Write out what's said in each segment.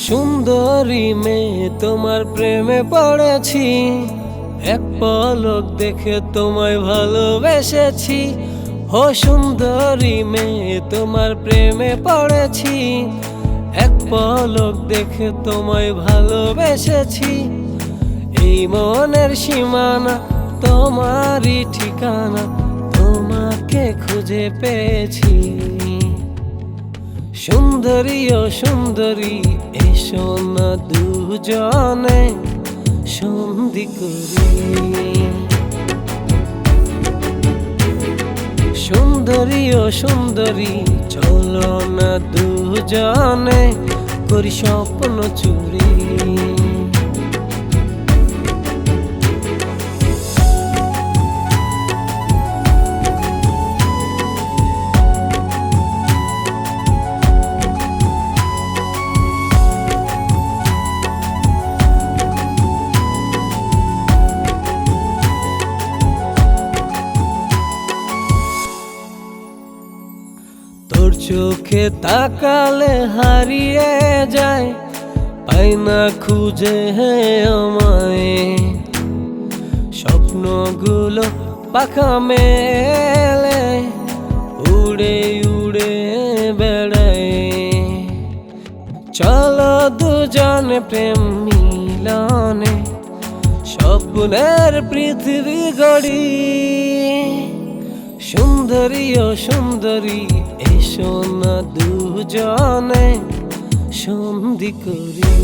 সুন্দরী মেয়ে তোমার প্রেমে পড়েছি, এক পলক দেখে তোমায় ভালোবেসেছি। ও সুন্দরী মেয়ে তোমার প্রেমে পড়েছি, এক পলক দেখে তোমায় ভালোবেসেছি। এই মনের সীমানা তোমারই ঠিকানা, তোমাকে খুঁজে পেয়েছি। সুন্দরী ও সুন্দরী এসো না দুজনে সন্ধি করি। সুন্দরী ও সুন্দরী চলো না দুজনে করি স্বপ্ন চুরি। তোর চোখে তাকালে হারিয়ে যায়, পাই না খুঁজে আমায়। স্বপ্নগুলো পাখা মেলে উড়ে উড়ে বেড়ায়। চলো দুজনে প্রেম মিলনে স্বপ্নের পৃথিবী গড়ি। সুন্দরী ও সুন্দরী এসো না দুজনে সন্ধি করি।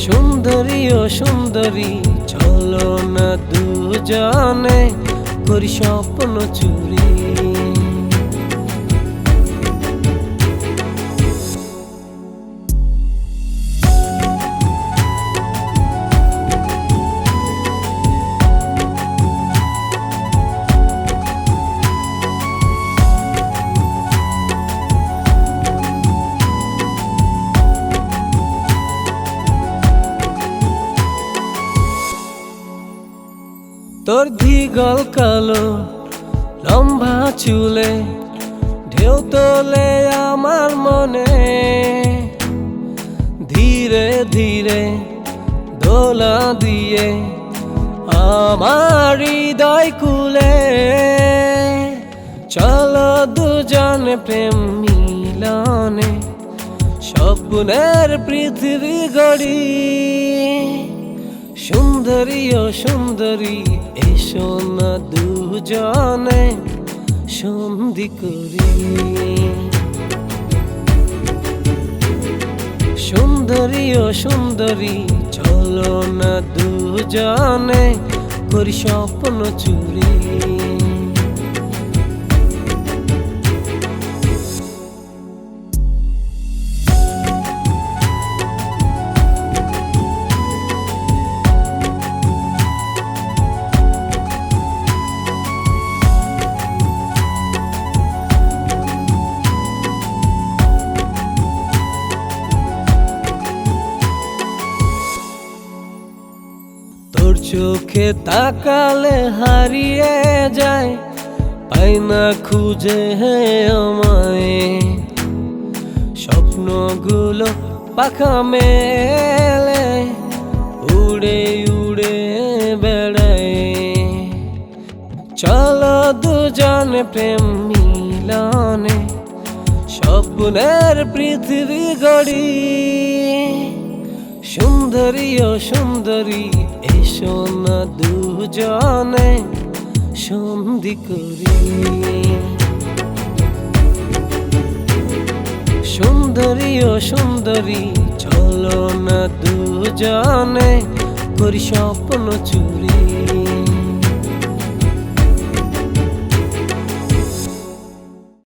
সুন্দরী ও সুন্দরী চলো না দুজনে করি স্বপ্ন চুরি। তোর দিগল কালো লম্বা চুলে ঢেউ তোলে আমার মনে। ধীরে ধীরে দোলা দিয়ে আমার হৃদয় কুলে। চলো দুজনে প্রেম মিলনে স্বপ্নের পৃথিবী গড়ি। সুন্দরী ও সুন্দরী এসো না দুজনে সন্ধি করি। সুন্দরী ও সুন্দরী চলো না দুজনে করি স্বপ্ন চুরি। তোর চোখে তাকালে হারিয়ে যায়, পাই না খুঁজে আমায়। স্বপ্নগুলো পাখা মেলে উড়ে উড়ে বেড়ায়। চলো দুজনে প্রেম মিলনে স্বপ্নের পৃথিবী গড়ি। সুন্দরী ও সুন্দরী এসো না দুজনে সন্ধি করি। সুন্দরী ও সুন্দরী চলো না দুজনে করি স্বপ্ন চুরি।